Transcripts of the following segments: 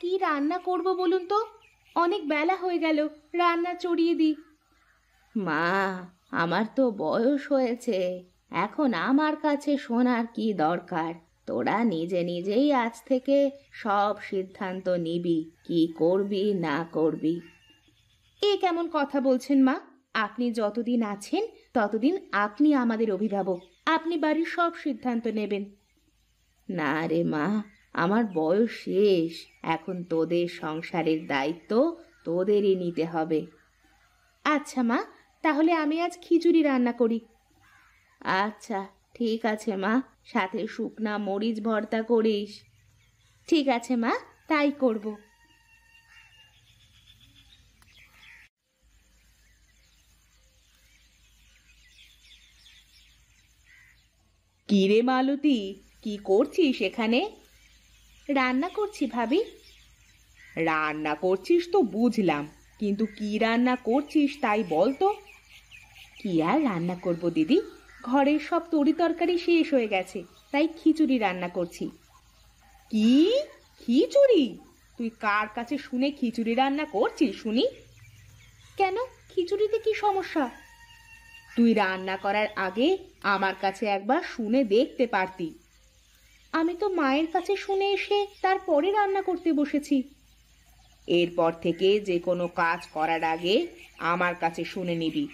কি রান্না করব বলুন তো? অনেক বেলা হয়ে গেল, রান্না চড়িয়ে দিই। মা, আমার তো বয়স হয়েছে, এখন আমার কাছে শোনার কি দরকার? তোরা নিজে নিজেই আজ থেকে সব সিদ্ধান্ত নিবি, কি করবি না করবি। এ কেমন কথা বলছেন মা? আপনি যতদিন আছেন ততদিন আপনি আমাদের অভিভাবক, আপনি বাড়ির সব সিদ্ধান্ত নেবেন। না রে মা, আমার বয়স শেষ, এখন তোদের সংসারের দায়িত্ব তোদেরই নিতে হবে। আচ্ছা মা, তাহলে আমি আজ খিচুড়ি রান্না করি। আচ্ছা, ঠিক আছে মা, সাথে শুকনা মরিচ ভর্তা করিস। ঠিক আছে মা, তাই করব। কি রে মালতী, কি করছিস এখানে? রান্না করছি ভাবি। রান্না করছিস তো বুঝলাম, কিন্তু কি রান্না করছিস তাই বল তো। কি আর রান্না করব দিদি, ঘরের সব তরি তরকারি শেষ হয়ে গেছে, তাই খিচুড়ি রান্না করছি। কি? খিচুড়ি? তুই কার কাছে শুনে খিচুড়ি রান্না করছিস শুনি? কেন, খিচুড়িতে কি সমস্যা? তুই রান্না করার আগে আমার কাছে একবার শুনে দেখতে পারতি। আমি তো মায়ের কাছে শুনে এসে তারপরে রান্না করতে বসেছি। এরপর থেকে যে কোনো কাজ করার আগে আমার কাছে শুনে নিবি।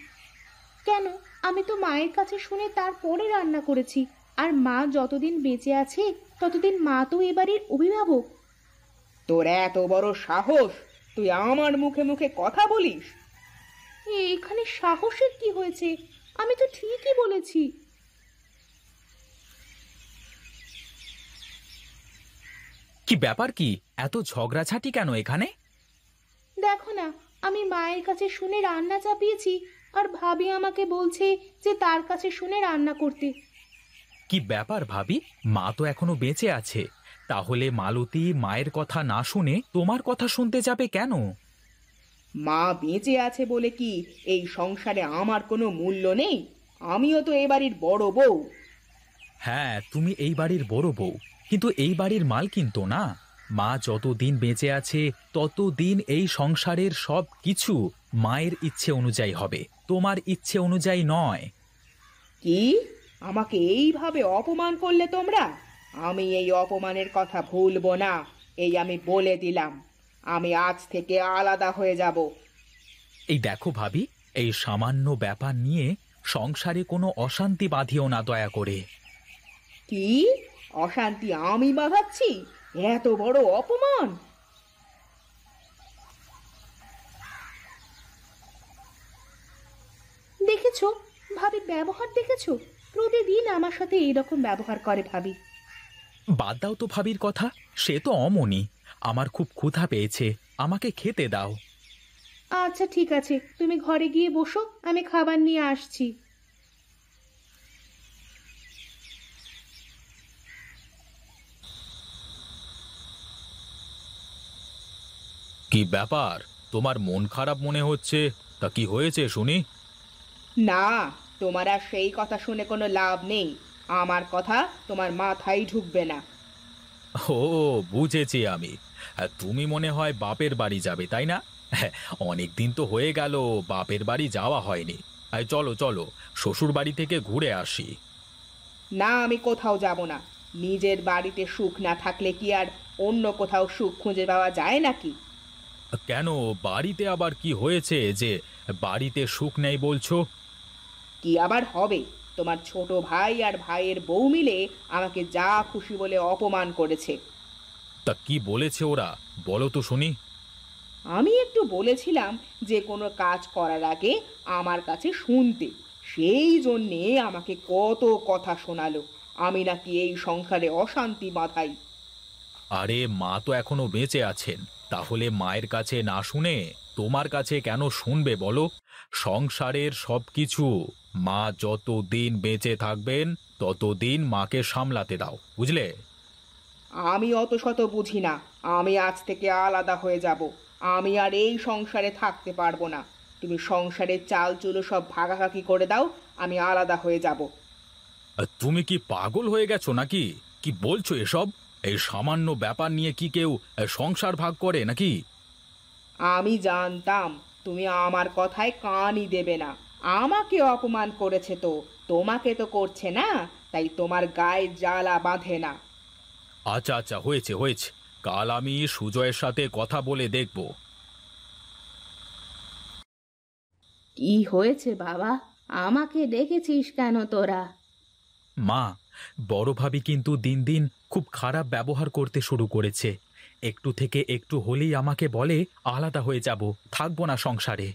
কেন, আমি তো মায়ের কাছে শুনে তারপরে রান্না করেছি, আর মা যতদিন বেঁচে আছে ততদিন মা তো এ বাড়ির অভিভাবক। তোর এত বড় সাহস, তুই আমার মুখে মুখে কথা বলিস? এখানে সাহসের কি হয়েছে? আমি তো ঠিকই বলেছি। কি ব্যাপার? কি এত ঝগড়াঝাটি কেন এখানে? দেখো না, আমি মায়ের কাছে শুনে রান্না চাপিয়েছি, আর ভাবি আমাকে বলছে যে তার কাছে শুনে রান্না করতে। কি ব্যাপার ভাবি, মা তো এখনো বেঁচে আছে, তাহলে মালতী মায়ের কথা না শুনে তোমার কথা শুনতে যাবে কেন? মা বেঁচে আছে বলে কি এই সংসারে আমার কোনো মূল্য নেই? আমিও তো এ বাড়ির বড় বউ। হ্যাঁ, তুমি এই বাড়ির বড় বউ, কিন্তু এই বাড়ির মালকিন তো না। মা যতদিন বেঁচে আছে ততদিন এই সংসারের সব কিছু মায়ের ইচ্ছে অনুযায়ী হবে, তোমার ইচ্ছে অনুযায়ী নয়। কি? আমাকে এইভাবে অপমান করলে তোমরা? আমি এই অপমানের কথা ভুলবো না, এই আমি বলে দিলাম। আমি আজ থেকে আলাদা হয়ে যাব। এই দেখো ভাবি, এই সামান্য ব্যাপার নিয়ে সংসারে কোনো অশান্তি বাঁধিও না দয়া করে। কি? অশান্তি আমি বাঁধাচ্ছি? এত বড় অপমান! দেখেছো ভাবির ব্যবহার, দেখেছো? প্রতিদিন আমার সাথে এইরকম ব্যবহার করে ভাবি। বাদ দাও তো ভাবির কথা, সে তো অমনি। আমার খুব ক্ষুধা পেয়েছে, আমাকে খেতে দাও। আচ্ছা ঠিক আছে, তুমি ঘরে গিয়ে বসো, আমি খাবার নিয়ে আসছি। কি ব্যাপার, তোমার মন খারাপ মনে হচ্ছে? তা কি হয়েছে শুনি। না, তোমার আর সেই কথা শুনে কোনো লাভ নেই। আমার কথা তোমার মাথায় ঢুকবে না। ও, বুঝেছি আমি। তুমি মনে হয় বাপের বাড়ি যাবে, তাই না? অনেক দিন তো হয়ে গেল বাপের বাড়ি যাওয়া হয়নি। চলো চলো, শ্বশুর বাড়ি থেকে ঘুরে আসি। না, আমি কোথাও যাব না। নিজের বাড়িতে সুখ না থাকলে কি আর অন্য কোথাও সুখ খুঁজে পাওয়া যায় নাকি? কেন, বাড়িতে আবার কি হয়েছে যে বাড়িতে সুখ নেই বলছো? কি আবার হবে? তোমার ছোট ভাই আর ভাইয়ের বউ মিলে আমাকে যা খুশি বলে অপমান করেছে। তা কি বলেছে ওরা, বলো তো শুনি। আমি একটু বলেছিলাম যে কোনো কাজ করার আগে আমার কাছে শুনতে, সেই জন্যে আমাকে কত কথা শোনালো। আমি নাকি এই সংসারে অশান্তি বাঁধাই। আরে মা তো এখনো বেঁচে আছেন, তাহলে মায়ের কাছে না শুনে তোমার কাছে কেন শুনবে বলো? সংসারের সবকিছু মা যতদিন বেঁচে থাকবেন ততদিন মাকে সামলাতে দাও, বুঝলে? আমি অত শত বুঝি না। আমি আজ থেকে আলাদা হয়ে যাব। আমি আর এই সংসারে থাকতে পারবো না। তুমি সংসারের চাল চুলো সব ভাগাভাগি করে দাও, আমি আলাদা হয়ে যাব। তুমি কি পাগল হয়ে গেছো নাকি? কি বলছো এসব? এই সামান্য ব্যাপার নিয়ে কি কেউ সংসার ভাগ করে নাকি? আমি জানতাম তুমি আমার কথায় কানই দেবে না। আমাকে অপমান করেছে তো, তোমাকে তো করছে না, তাই তোমার গায়ে জ্বালা বাঁধে না। আচ্ছা আচ্ছা, হয়েছে হয়েছে, কাল আমি সুজয়ের সাথে কথা বলে দেখব। কি হয়েছে বাবা? আমাকে ডেকেছিস কেন তোরা? মা, বড় ভাবি কিন্তু দিন দিন খুব খারাপ ব্যবহার করতে শুরু করেছে। একটু থেকে একটু হলেই আমাকে বলে আলাদা হয়ে যাব, থাকবো না সংসারে।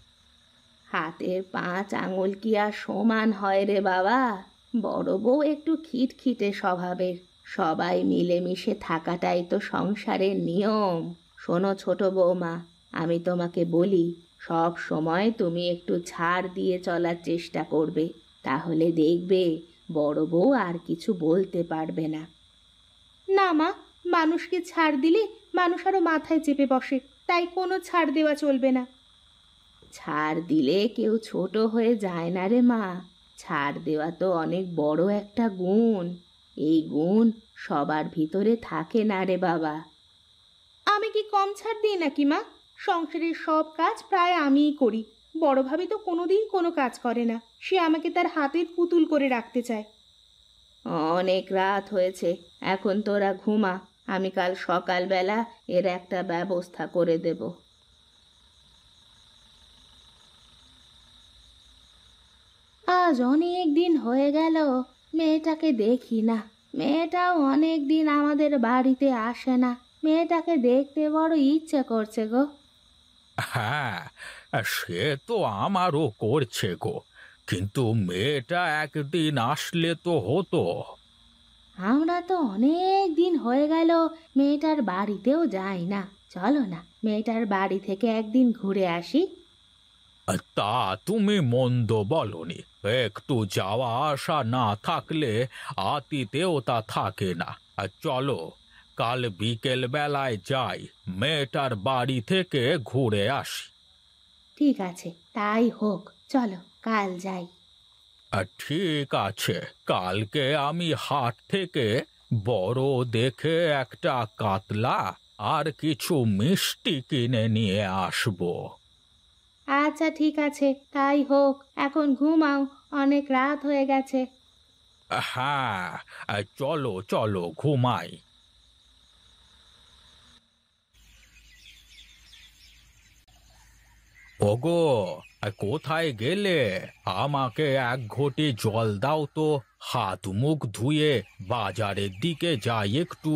হাতের 5 আঙুল কি আর সমান হয় রে বাবা? বড় বউ একটু খিটখিটে স্বভাবের। সবাই মিলেমিশে থাকাটাই তো সংসারের নিয়ম। শোনো ছোট বৌমা, আমি তোমাকে বলি, সব সময় তুমি একটু ছাড় দিয়ে চলার চেষ্টা করবে। তাহলে দেখবে বড় বউ আর কিছু বলতে পারবে না। না মা, মানুষকে ছাড় দিলে মানুষ আরো মাথায় চেপে বসে, তাই কোনো ছাড় দেওয়া চলবে না। ছাড় দিলে কেউ ছোট হয়ে যায় না রে মা। ছাড় দেওয়া তো অনেক বড় একটা গুণ। এই গুণ সবার ভিতরে থাকে না রে বাবা। আমি কি কম ছাড় দিই নাকি মা? সংসারের সব কাজ প্রায় আমিই করি। বড় ভাবি তো কোনোদিন কোনো কাজ করে না, সে আমাকে তার হাতের পুতুল করে রাখতে চায়। অনেক রাত হয়েছে, এখন তোরা ঘুমা। আমি কাল সকালবেলা এর একটা ব্যবস্থা করে দেব। আজ অনেক দিন হয়ে গেল মেয়েটাকে দেখি না। মেয়েটাও অনেক দিন আমাদের বাড়িতে আসে না। মেয়েটাকে দেখতে বড় ইচ্ছে করছে গো। হ্যাঁ, সে তো আমারও করছে গো, কিন্তু মেয়েটা একদিন আসলে তো হতো। আমরা তো অনেক দিন হয়ে গেল মেয়েটার বাড়িতেও যাই না। চলো না, মেয়েটার বাড়ি থেকে একদিন ঘুরে আসি। তা তুমি মন্দ বলনি, একটু যাওয়া আসা না থাকলে আতিতেও তা থাকে না। আর চলো, কাল বিকেল বেলায় যাই, মেয়েটার বাড়ি থেকে ঘুরে আসি। ঠিক আছে, তাই হোক, চলো কাল যাই। ঠিক আছে, কালকে আমি হাট থেকে বড় দেখে একটা কাতলা আর কিছু মিষ্টি কিনে নিয়ে আসবো। আচ্ছা ঠিক আছে, তাই হোক। এখন ঘুমাও, অনেক রাত হয়ে গেছে। হ্যাঁ, চলো চলো ঘুমাই। ওগো, কোথায় গেলে? আমাকে এক ঘটি জল দাও তো, হাত মুখ ধুয়ে বাজারের দিকে যাই একটু।